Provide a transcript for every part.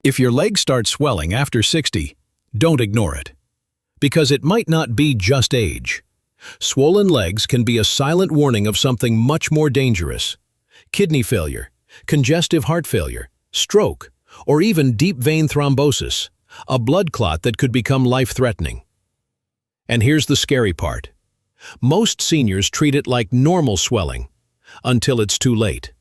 If your legs start swelling after 60, don't ignore it. Because it might not be just age. Swollen legs can be a silent warning of something much more dangerous. Kidney failure, congestive heart failure, stroke, or even deep vein thrombosis, a blood clot that could become life-threatening. And here's the scary part. Most seniors treat it like normal swelling, until it's too late.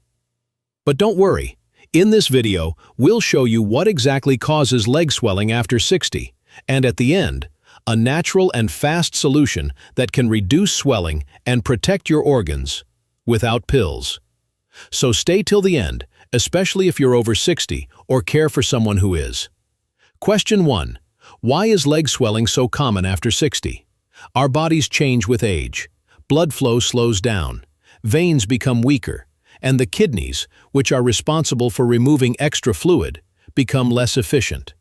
But don't worry, in this video, we'll show you what exactly causes leg swelling after 60, and at the end, a natural and fast solution that can reduce swelling and protect your organs without pills. So stay till the end, especially if you're over 60 or care for someone who is. Question 1. Why is leg swelling so common after 60? Our bodies change with age. Blood flow slows down, veins become weaker, and the kidneys, which are responsible for removing extra fluid, become less efficient.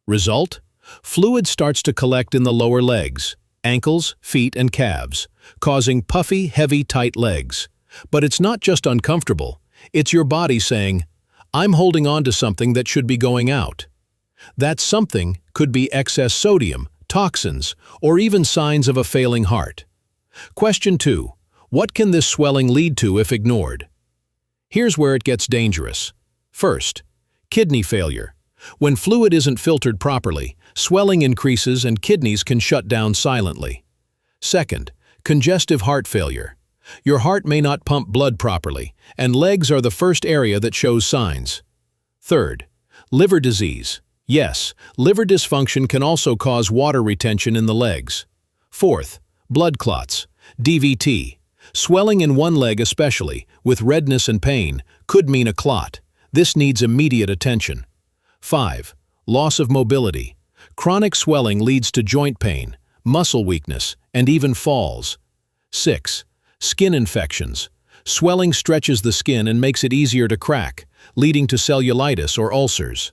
Result? Fluid starts to collect in the lower legs, ankles, feet, and calves, causing puffy, heavy, tight legs. But it's not just uncomfortable, it's your body saying, "I'm holding on to something that should be going out." That something could be excess sodium, toxins, or even signs of a failing heart. Question 2. What can this swelling lead to if ignored? Here's where it gets dangerous. First, kidney failure. When fluid isn't filtered properly, swelling increases and kidneys can shut down silently. Second, congestive heart failure. Your heart may not pump blood properly, and legs are the first area that shows signs. Third, liver disease. Yes, liver dysfunction can also cause water retention in the legs. Fourth, blood clots, DVT. Swelling in one leg especially, with redness and pain, could mean a clot. This needs immediate attention. 5. Loss of mobility. Chronic swelling leads to joint pain, muscle weakness, and even falls. 6. Skin infections. Swelling stretches the skin and makes it easier to crack, leading to cellulitis or ulcers.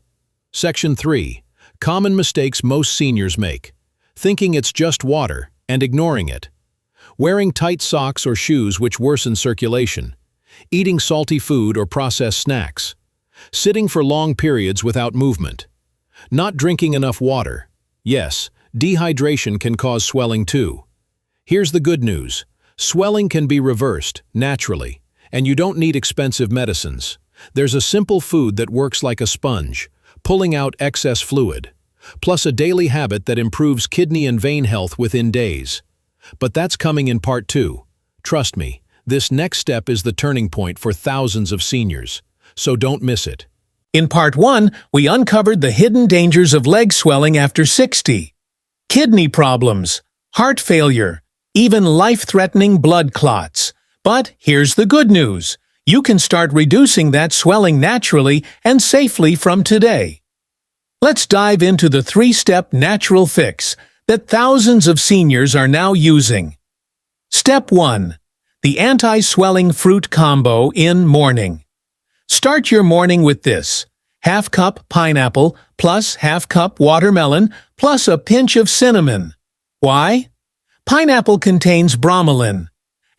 Section 3. Common mistakes most seniors make. Thinking it's just water and ignoring it. Wearing tight socks or shoes which worsen circulation. Eating salty food or processed snacks. Sitting for long periods without movement. Not drinking enough water. Yes, dehydration can cause swelling too. Here's the good news. Swelling can be reversed, naturally, and you don't need expensive medicines. There's a simple food that works like a sponge, pulling out excess fluid, plus a daily habit that improves kidney and vein health within days. But that's coming in part 2. Trust me, this next step is the turning point for thousands of seniors, so don't miss it. In part 1, we uncovered the hidden dangers of leg swelling after 60. Kidney problems, heart failure, even life-threatening blood clots. But here's the good news. You can start reducing that swelling naturally and safely from today. Let's dive into the 3-step natural fix that thousands of seniors are now using. Step 1. The anti-swelling fruit combo in morning. Start your morning with this: half cup pineapple plus half cup watermelon plus a pinch of cinnamon. Why? Pineapple contains bromelain,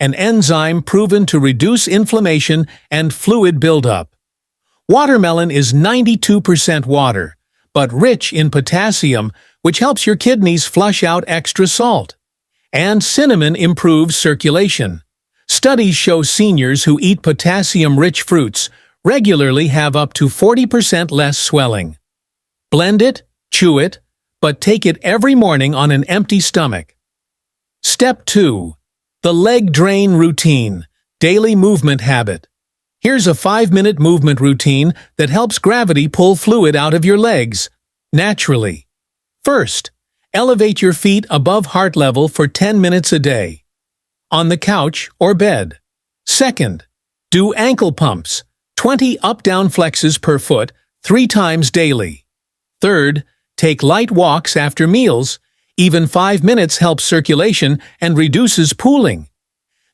an enzyme proven to reduce inflammation and fluid buildup. Watermelon is 92% water, but rich in potassium, which helps your kidneys flush out extra salt. And cinnamon improves circulation. Studies show seniors who eat potassium-rich fruits regularly have up to 40% less swelling. Blend it, chew it, but take it every morning on an empty stomach. Step 2. The leg drain routine, daily movement habit. Here's a 5-minute movement routine that helps gravity pull fluid out of your legs, naturally. First, elevate your feet above heart level for 10 minutes a day, on the couch or bed. Second, do ankle pumps, 20 up-down flexes per foot, 3 times daily. Third, take light walks after meals. Even 5 minutes helps circulation and reduces pooling.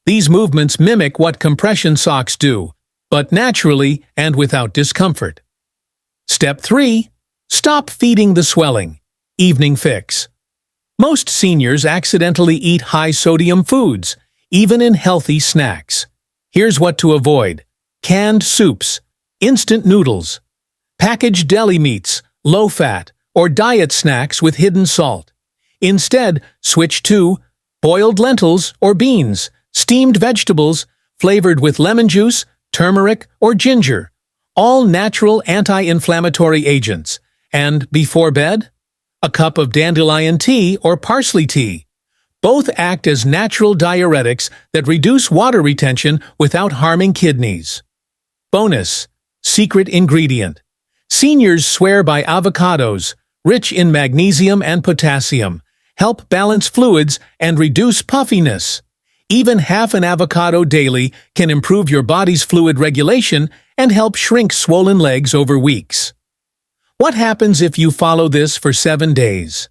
These movements mimic what compression socks do, but naturally and without discomfort. Step 3. Stop feeding the swelling. Evening fix. Most seniors accidentally eat high-sodium foods, even in healthy snacks. Here's what to avoid: canned soups, instant noodles, packaged deli meats, low-fat, or diet snacks with hidden salt. Instead, switch to boiled lentils or beans, steamed vegetables, flavored with lemon juice, turmeric, or ginger, all natural anti-inflammatory agents. And before bed, a cup of dandelion tea or parsley tea. Both act as natural diuretics that reduce water retention without harming kidneys. Bonus: secret ingredient. Seniors swear by avocados, rich in magnesium and potassium, help balance fluids and reduce puffiness. Even half an avocado daily can improve your body's fluid regulation and help shrink swollen legs over weeks. What happens if you follow this for 7 days?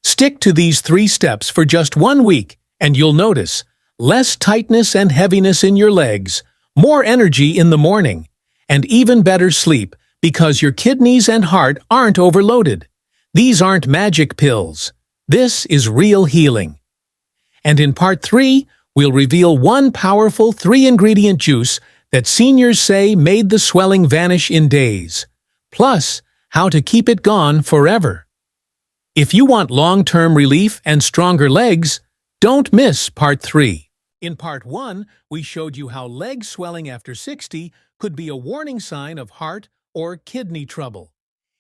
Stick to these 3 steps for just 1 week, and you'll notice less tightness and heaviness in your legs, more energy in the morning, and even better sleep because your kidneys and heart aren't overloaded. These aren't magic pills. This is real healing. And in Part 3, we'll reveal one powerful 3-ingredient juice that seniors say made the swelling vanish in days. Plus, how to keep it gone forever. If you want long-term relief and stronger legs, don't miss Part 3. In Part 1, we showed you how leg swelling after 60 could be a warning sign of heart or kidney trouble.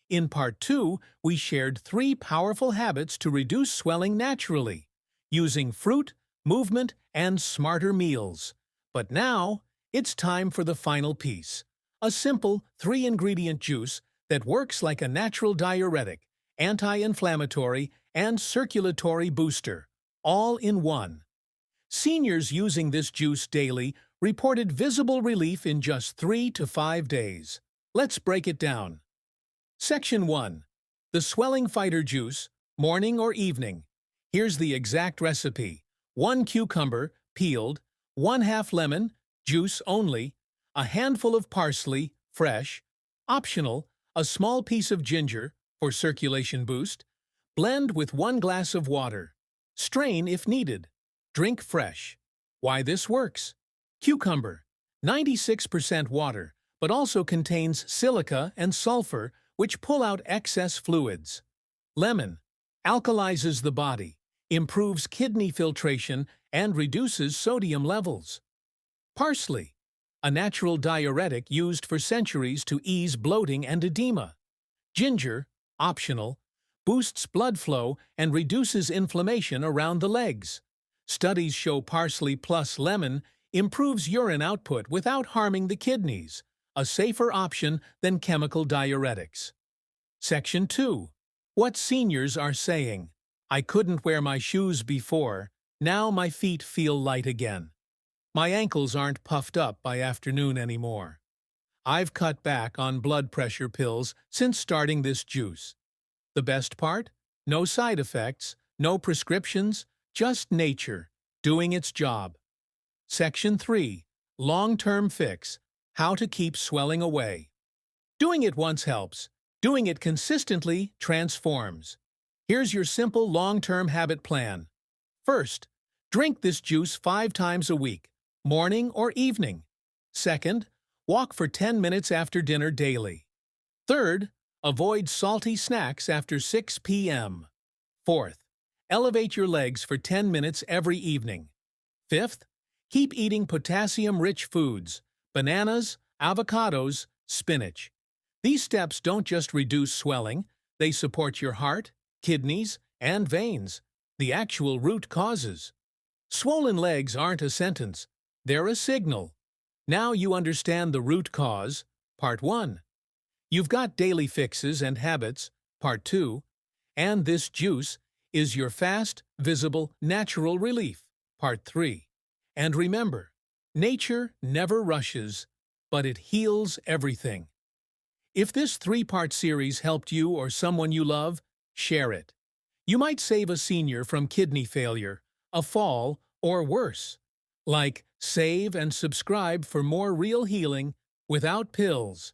In Part 2, we shared 3 powerful habits to reduce swelling naturally, using fruit, movement, and smarter meals. But now, it's time for the final piece, a simple 3-ingredient juice that works like a natural diuretic, anti-inflammatory, and circulatory booster, all in one. Seniors using this juice daily reported visible relief in just 3 to 5 days. Let's break it down. Section 1. The Swelling Fighter Juice, morning or evening. Here's the exact recipe. 1 cucumber, peeled, 1/2 lemon, juice only, a handful of parsley, fresh, optional, a small piece of ginger for circulation boost. Blend with 1 glass of water. Strain if needed. Drink fresh. Why this works? Cucumber, 96% water, but also contains silica and sulfur, which pull out excess fluids. Lemon, alkalizes the body, improves kidney filtration, and reduces sodium levels. Parsley, a natural diuretic used for centuries to ease bloating and edema. Ginger, optional, boosts blood flow and reduces inflammation around the legs. Studies show parsley plus lemon improves urine output without harming the kidneys, a safer option than chemical diuretics. Section 2. What seniors are saying. I couldn't wear my shoes before, now my feet feel light again. My ankles aren't puffed up by afternoon anymore. I've cut back on blood pressure pills since starting this juice. The best part? No side effects, no prescriptions, just nature, doing its job. Section 3. Long-term fix. How to keep swelling away. Doing it once helps. Doing it consistently transforms. Here's your simple long-term habit plan. First, drink this juice 5 times a week, morning or evening. Second, walk for 10 minutes after dinner daily. Third, avoid salty snacks after 6 p.m. Fourth, elevate your legs for 10 minutes every evening. Fifth, keep eating potassium-rich foods, bananas, avocados, spinach. These steps don't just reduce swelling, they support your heart, kidneys, and veins, the actual root causes. Swollen legs aren't a sentence, they're a signal. Now you understand the root cause, Part 1. You've got daily fixes and habits, Part 2. And this juice is your fast, visible, natural relief, Part 3. And remember, nature never rushes, but it heals everything. If this 3-part series helped you or someone you love, share it. You might save a senior from kidney failure, a fall, or worse. Like, save, and subscribe for more real healing without pills.